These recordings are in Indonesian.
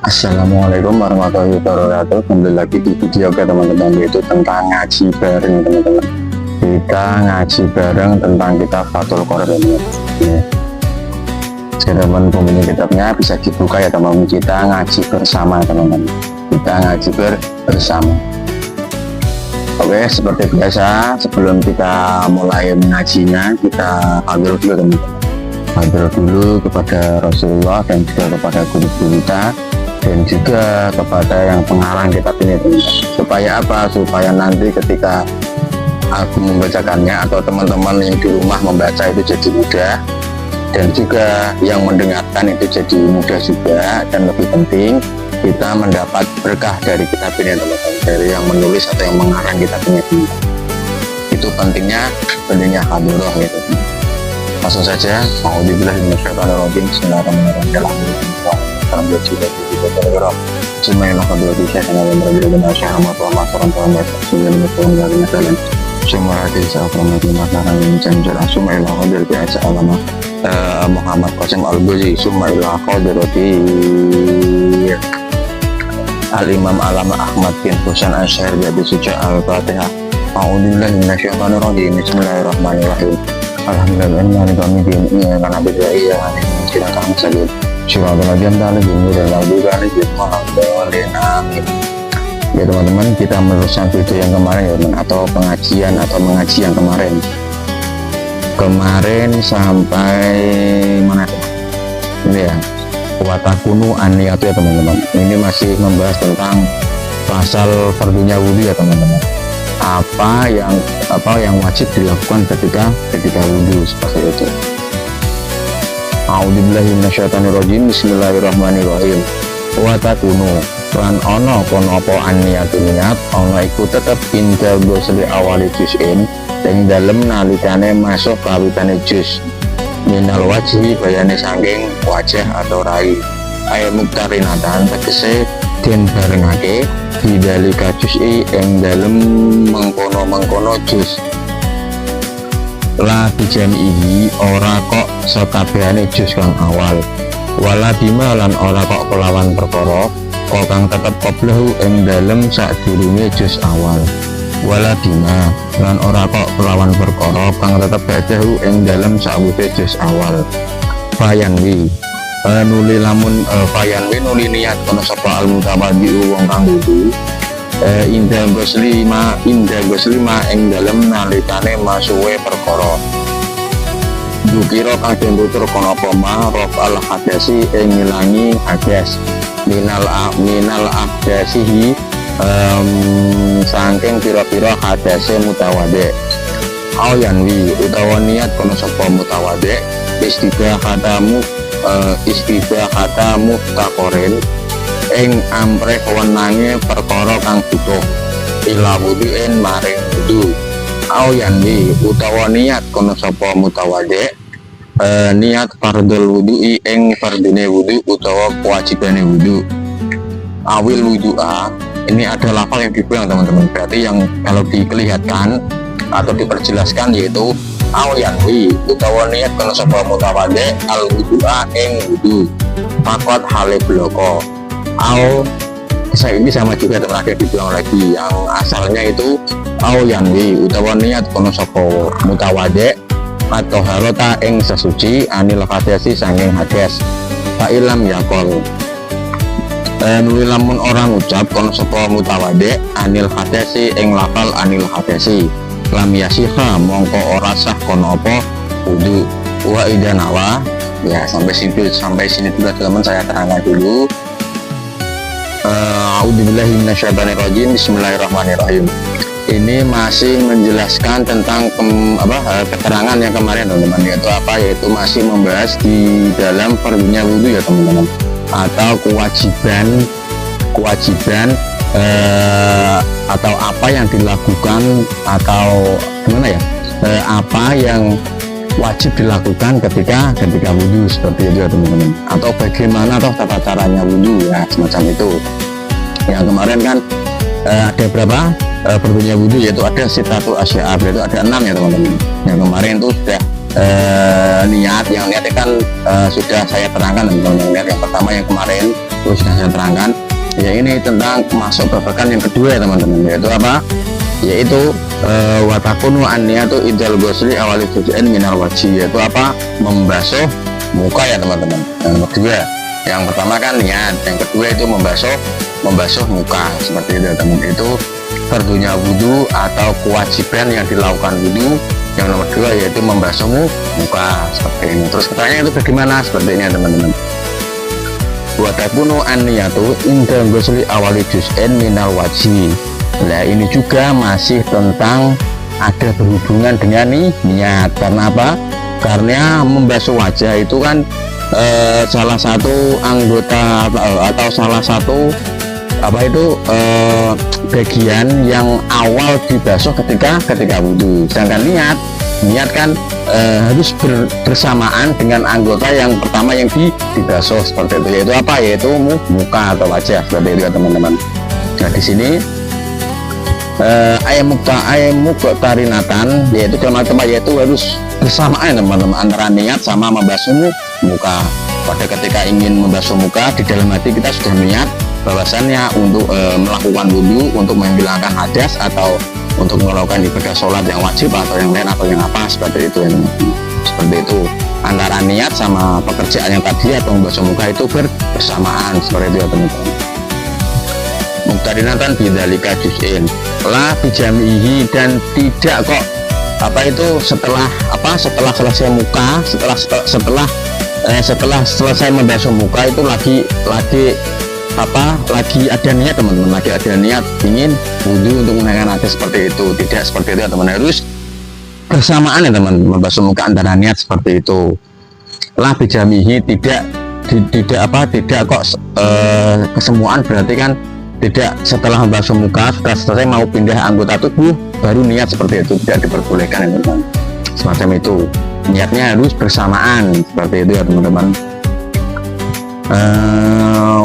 Assalamualaikum warahmatullahi wabarakatuh. Kembali lagi di video ke teman-teman, yaitu tentang ngaji bareng teman-teman. Kita ngaji bareng tentang kitab Fathul Qoraan. Ya. Teman pemilik kitabnya bisa dibuka ya teman-teman. Kita ngaji bersama teman-teman. Kita ngaji bersama. Oke, seperti biasa sebelum kita mulai mengajinya, kita hadir dulu teman-teman. Hadir dulu kepada Rasulullah dan juga kepada guru-guru kita, dan juga kepada yang pengarang kitab ini teman-teman. Supaya apa? Supaya nanti ketika aku membacakannya atau teman-teman yang di rumah membaca itu jadi mudah, dan juga yang mendengarkan itu jadi mudah juga, dan lebih penting kita mendapat berkah dari kitab ini teman-teman, dari yang menulis atau yang mengarang kitab ini teman-teman. Itu pentingnya hadirah gitu. Langsung saja, A'udzubillahiminasyaitonirrajim. Bismillahirrahmanirrahim. Bismillahirrahmanirrahim. Muhammad Qasim Al-Buzi Sumaila Qadirati Al-Imam Alama Ahmad bin Husain Asy'ari Abi Suja Al-Fatihah. A'udzubillahiminasyaitonirrajim. Bismillahirrahmanirrahim. Alhamdulillahirrahmanirrahim. Karena beda iya kita akan saja Syuratul Ajam Talib dan lagu kali amin. Ya teman-teman, kita meneruskan video yang kemarin ya teman, atau pengajian atau mengaji yang kemarin sampai mana ini ya, watakunu aniyatu ya teman-teman. Ini masih membahas tentang pasal fardunya wudhu ya teman-teman. Apa yang wajib dilakukan ketika wudhu seperti itu. A'udzubillahiminasyaitonirrajim. Bismillahirrahmanirrahim. Wa takunu lan ana kono apa aniyatu niat ana iku tetep inda gosli awali juz'in ing dalem nalikane masuk kawitane juz minal wajhi bayane saking wajah atau rai ayat muktarinatan tegese den barengake bidalika juz'i ing dalem mengkono juz la bijamihi ora kok sekabehane juz kang awal wala bima lan ora kok kelawan perkara kok kang tetep qoblahu ing dalem sadurunge juz awal wala bima lan ora kok kelawan perkara kang tetep ba'dahu ing dalem sawise juz awal fayanwi nuli lamun fayanwi nuli niat kono sapa al mutawaddi wong kang wudu indah goslima ing dalem nalikane masuwe perkara dukira kang den tutur kono apa ma rof al hadasi ing ngilangi hadas minal abdasihi saking pira-pira hadase mutawaddi ayanwi utawa niat kono sapa mutawaddi istibahatamu takorin ing amrih wenange perkara kang butuh ila wudu'in maring wudu ayanwi utawa niat kono sapa mutawaddi niat fardul wudu'i ing fardune wudu utawa kewajibane wudu awil wudu'a. Ini ada lafal yang dibuang teman-teman, berarti yang kalau dikelihatan atau diperjelaskan yaitu ayanwi utawa niat kono sapa mutawaddi al wudu'a ing wudu fakot hale bloko ini sama juga teman, ada dibuang lagi yang asalnya itu ayanwi utawa niat kono sapa mutawaddi atau harota ing sesuci anil hadasi sanging hadas fa'ilam yakol nuli lamun orang ucap kono sapa mutawaddi anil hadasi ing lafal anil hadasi lam yasiha mongko ora sah kono apa wudu wa idanawa. Ya sampai sini dulu teman, saya terangkan dulu. A'udzubillahiminasyaitonirrajim. Bismillahirrahmanirrahim. Ini masih menjelaskan tentang keterangan yang kemarin teman-teman, yaitu masih membahas di dalam fardunya wudu ya teman-teman, atau kewajiban atau apa yang dilakukan atau gimana ya, apa yang wajib dilakukan ketika wudu seperti itu ya teman-teman, atau bagaimana tata caranya wudu ya semacam itu. Yang kemarin kan ada berapa fardunya wudu, yaitu ada sitatu asya, berarti ada 6 ya teman-teman. Yang kemarin itu sudah niat, yang niat kan sudah saya terangkan teman-teman. Yang pertama yang kemarin sudah saya terangkan. Ya ini tentang masuk babakan yang kedua ya teman-teman, yaitu apa? Yaitu watakunu an-niyatu idal ghusli awali juz'in minal wajhi, yaitu apa? Membasuh muka ya teman-teman. Yang kedua, yang pertama kan niat, yang kedua itu membasuh muka seperti itu ya teman. Itu fardunya wudu atau kewajiban yang dilakukan wudu. Yang nomor dua yaitu membasuh muka seperti ini. Terus pertanyaan itu bagaimana? Seperti ini ya teman-teman. Watakunu an-niyatu idal ghusli awali juz'in minal wajhi. Nah ini juga masih tentang ada berhubungan dengan niat. Karena apa? Karena membasuh wajah itu kan salah satu anggota atau salah satu apa itu bagian yang awal dibasuh ketika wudhu. Sedangkan niat kan harus bersamaan dengan anggota yang pertama yang dibasuh seperti itu, yaitu apa? Yaitu muka atau wajah seperti itu ya teman-teman. Nah di sini ayam muqtarinatan, yaitu dalam tempat yaitu harus bersamaan teman-teman antara niat sama membasuh muka. Pada ketika ingin membasuh muka, di dalam hati kita sudah niat bahwasannya untuk melakukan wudhu, untuk menghilangkan hadas atau untuk melakukan ibadah sholat yang wajib atau yang lain atau yang apa seperti itu ya. Seperti itu antara niat sama pekerjaan yang tadi atau membasuh muka itu bersamaan seperti itu ya teman-teman. Muqtarinatan bidzalika juz'in la bijamihi, dan tidak kok apa itu setelah selesai muka, setelah selesai membasuh muka itu lagi ada niat teman-teman, lagi ada niat ingin wudhu untuk menaikkan hadas seperti itu. Tidak seperti itu teman, harus bersamaan ya teman, membasuh muka antara niat seperti itu. La bijamihi, tidak kok kesemuaan, berarti kan tidak setelah membasuh muka sudah selesai mau pindah anggota tubuh baru niat seperti itu, tidak diperbolehkan ya teman-teman. Semacam itu, niatnya harus bersamaan seperti itu ya teman-teman.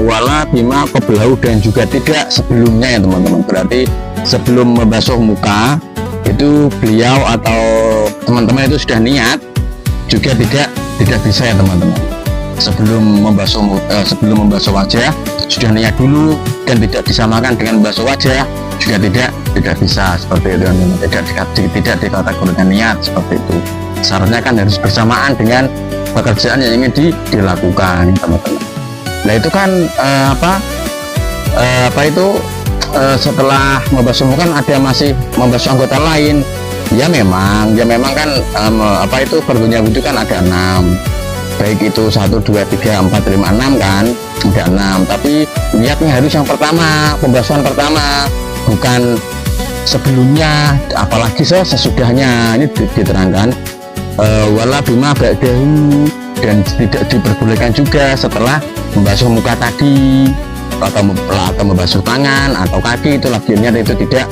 Wala bima qablahu, dan juga tidak sebelumnya ya teman-teman. Berarti sebelum membasuh muka itu beliau atau teman-teman itu sudah niat, juga tidak bisa ya teman-teman. Sebelum membasuh wajah sudah niat dulu dan tidak disamakan dengan membasuh wajah juga tidak bisa seperti itu, tidak dikategorikan niat seperti itu. Syaratnya kan harus bersamaan dengan pekerjaan yang ingin dilakukan teman-teman. Nah itu kan setelah membasuh muka kan ada masih membasuh anggota lain. Ya memang kan fardunya wudhu kan ada 6, baik itu 1, 2, 3, 4, 5, 6 kan ada 6, tapi niatnya harus yang pertama, pembasuhan pertama, bukan sebelumnya, apalagi sesudahnya. Ini diterangkan wala bima ba'dahu, dan tidak diperbolehkan juga setelah membasuh muka tadi atau membasuh tangan atau kaki, itu lagi niat itu tidak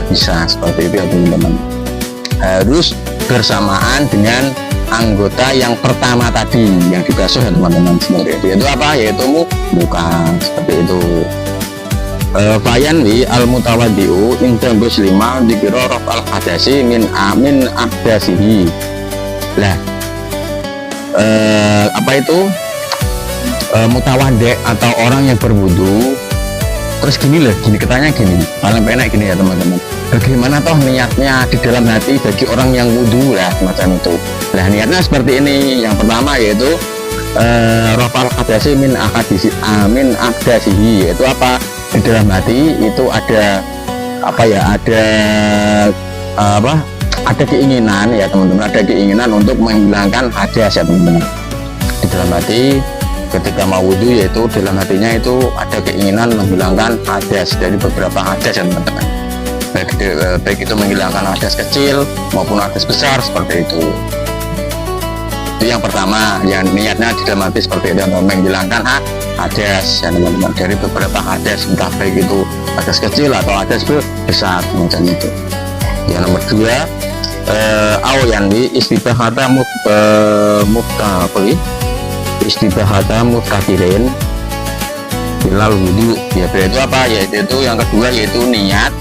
bisa seperti itu ya teman-teman. Harus bersamaan dengan anggota yang pertama tadi yang dibasuh ya teman-teman, seperti itu. Yaitu apa? Yaitu muka seperti itu. Fayanwi al-mutawaddi'u inda muslima dikira raf'al hadasi min ahdasihi. Lah mutawaddi' atau orang yang berwudu, terus gini katanya gini, paling enak gini ya teman-teman, bagaimana toh niatnya di dalam hati bagi orang yang wudu lah semacam itu. Nah niatnya seperti ini. Yang pertama yaitu raf'al hadasi min ahdasihi, yaitu apa? Di dalam hati itu ada ada keinginan ya teman-teman, ada keinginan untuk menghilangkan hadas ya teman-teman. Di dalam hati ketika mau wudhu, yaitu dalam hatinya itu ada keinginan menghilangkan hadas dari beberapa hadas ya teman-teman, baik itu menghilangkan hadas kecil maupun hadas besar seperti itu. Itu yang pertama, yang niatnya di dalam hati seperti itu, menghilangkan hadas ya teman-teman, dari beberapa hadas, entah baik itu hadas kecil atau hadas besar macam itu. Yang nomor dua, istibahata muftakirin bilal wudu, ya itu apa? Yaitu yang kedua yaitu niat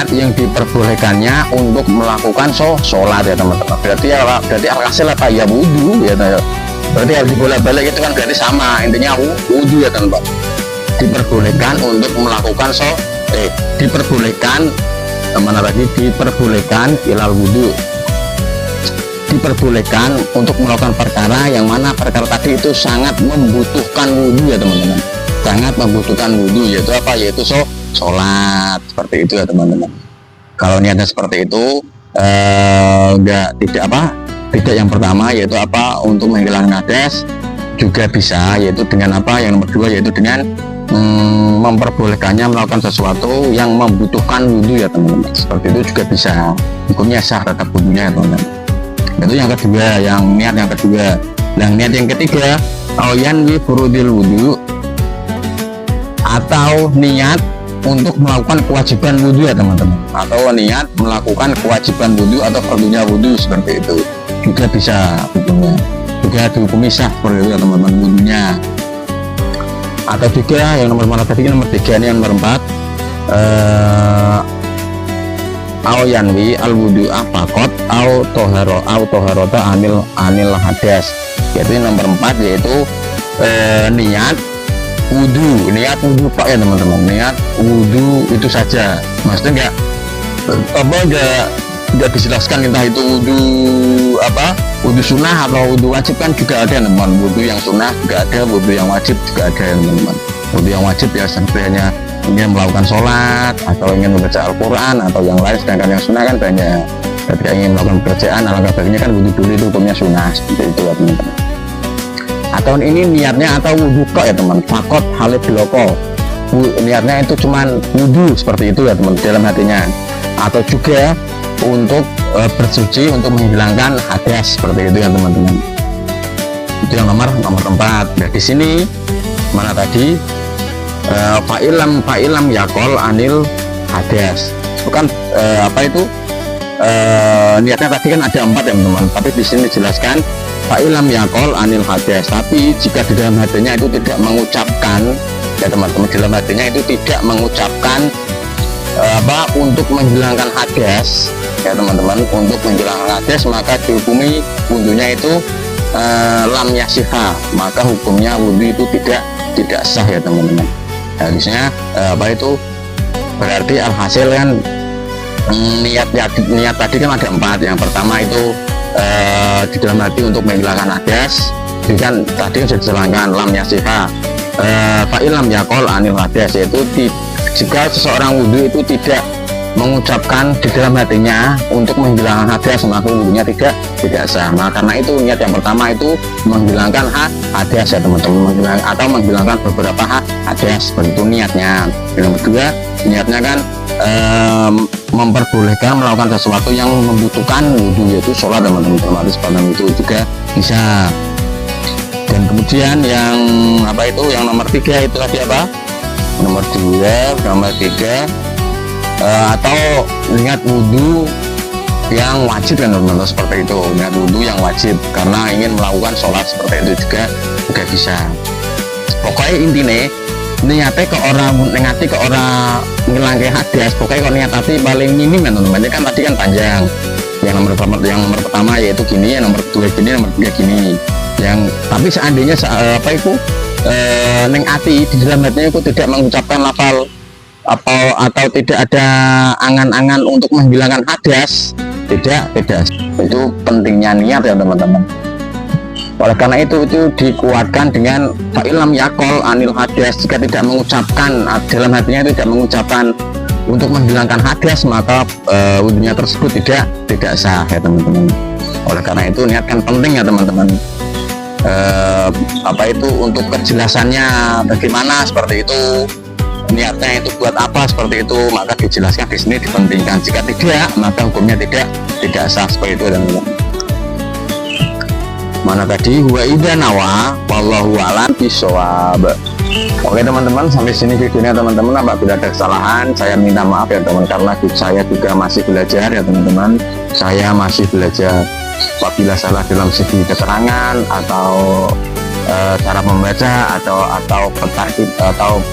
yang diperbolehkannya untuk melakukan sholat ya teman-teman. Berarti alhasil apa? Ya wudu ya Berarti harus dibolak-balik itu kan berarti sama, intinya wudhu ya teman-teman. Diperbolehkan untuk melakukan diperbolehkan mana lagi, diperbolehkan ilal wudhu, diperbolehkan untuk melakukan perkara yang mana perkara tadi itu sangat membutuhkan wudhu ya teman-teman, sangat membutuhkan wudhu, yaitu apa, yaitu sholat seperti itu ya teman-teman. Kalau niatnya seperti itu tidak yang pertama yaitu apa, untuk menghilangkan hadas juga bisa, yaitu dengan apa, yang nomor 2 yaitu dengan memperbolehkannya melakukan sesuatu yang membutuhkan wudhu ya teman-teman, seperti itu juga bisa, hukumnya sah tetap wudhunya ya teman-teman. Itu yang kedua, yang niat yang kedua. Yang niat yang ketiga, yanwi furudil wudhu, atau niat untuk melakukan kewajiban wudhu ya teman-teman, atau niat melakukan kewajiban wudhu atau fardunya wudhu, seperti itu juga bisa hukumnya, juga dihukumi sah seperti itu ya teman-teman wudhunya. Atau juga yang nomor mana tadi, nomor 3, ini yang nomor 4, yanwi al wudu afakot toharota anil hadas, yaitu nomor 4 yaitu niat wudhu pak ya teman-teman, niat wudhu itu saja, maksudnya enggak dijelaskan entah itu wudhu sunnah atau wudhu wajib, kan juga ada teman, wudhu yang sunnah juga ada, wudhu yang wajib juga ada teman-teman. Wudhu yang wajib ya sebenarnya ingin melakukan sholat atau ingin membaca Al-Quran atau yang lain, sedangkan yang sunnah kan banyak. Ketika ingin melakukan pekerjaan, alangkah baiknya kan wudhu dulu, itu hukumnya sunnah, seperti itu ya teman-teman. Atau ini niatnya atau wudhu kok ya teman, fakot halid biloko, niatnya itu cuman wudhu seperti itu ya teman, dalam hatinya. Atau juga untuk bersuci, untuk menghilangkan hadas, seperti itu ya teman-teman. Itu yang nomor 4. Nah di sini mana tadi, fa'ilam yakol anil hadas, bukan niatnya tadi kan ada 4 ya teman-teman, tapi di sini dijelaskan fa'ilam yakol anil hadas, tapi jika di dalam hatinya itu tidak mengucapkan ya teman-teman, dalam hatinya itu tidak mengucapkan untuk menghilangkan hadas ya teman-teman, untuk menghilangkan hadas, maka dihukumi wudhunya itu lam yasiha, maka hukumnya wudhu itu tidak sah ya teman-teman. Harusnya berarti alhasil kan niat tadi kan ada 4. Yang pertama itu di dalam hati untuk menghilangkan hadas, kan tadi sudah dijelaskan lam yasiha, fa'ilam yakol anil hadas, yaitu jika seseorang wudhu itu tidak mengucapkan di dalam hatinya untuk menghilangkan hadas, maka wudhunya tidak sah. Nah, karena itu niat yang pertama itu menghilangkan hadas ya teman-teman, atau menghilangkan beberapa hadas, seperti itu niatnya. Yang kedua, niatnya kan memperbolehkan melakukan sesuatu yang membutuhkan wudhu, yaitu sholat teman-teman, otomatis pada itu juga bisa. Dan kemudian yang yang nomor 3 itu tadi nomor 3 atau niat wudhu yang wajib kan teman-teman, seperti itu, niat wudhu yang wajib karena ingin melakukan sholat, seperti itu juga bisa. Pokoknya intinya niatnya ke orang ngilangke hadas, pokoknya kalau niat hati paling minim kan teman-teman, kan tadi kan panjang, yang nomor pertama yaitu gini, yang nomor 2 gini, nomor 3 gini, yang tapi seandainya neng ati di dalam hatinya itu tidak mengucapkan lafal atau tidak ada angan-angan untuk menghilangkan hadas, tidak, itu pentingnya niat ya teman-teman. Oleh karena itu dikuatkan dengan fa'ilam yakol anil hadas, jika tidak mengucapkan dalam hatinya itu tidak mengucapkan untuk menghilangkan hadas, maka wudhunya tersebut tidak sah ya teman-teman. Oleh karena itu niat kan penting ya teman-teman. Untuk kejelasannya bagaimana, seperti itu, niatnya itu buat apa, seperti itu, maka dijelaskan di sini, dipentingkan. Jika tidak, maka hukumnya tidak sah, seperti itu teman-teman. Mana tadi huwa idza nawa wallahu a'lam bishawab. Oke teman-teman, sampai sini videonya teman-teman. Apabila ada kesalahan saya minta maaf ya teman, karena saya juga masih belajar ya teman-teman, saya masih belajar. Apabila salah dalam segi keterangan atau cara membaca atau petarkib atau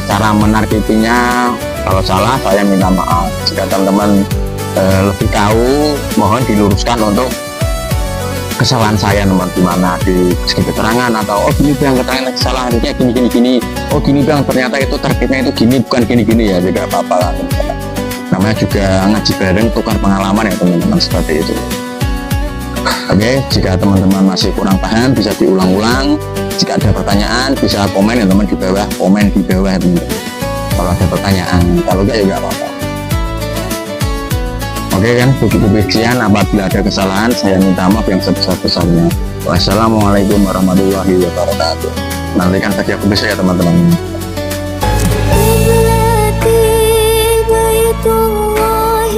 cara menarkipinya, kalau salah saya minta maaf. Jika teman-teman lebih tahu, mohon diluruskan untuk kesalahan saya teman-teman, di segi keterangan atau oh gini bang keterangan kesalahannya gini, oh gini bang ternyata itu tertibnya itu gini bukan gini ya, tidak apa-apa lah teman-teman. Namanya juga ngaji bareng, tukar pengalaman ya teman-teman, seperti itu. Oke, jika teman-teman masih kurang paham bisa diulang-ulang. Jika ada pertanyaan bisa komen ya teman di bawah, komen di bawah ya teman-teman kalau ada pertanyaan, kalau enggak ya enggak apa-apa. Oke kan, begitu sekian. Apabila ada kesalahan saya minta maaf yang sebesar-besarnya. Wassalamualaikum warahmatullahi wabarakatuh. Nantikan saja aku bisa ya teman-teman. بيت الله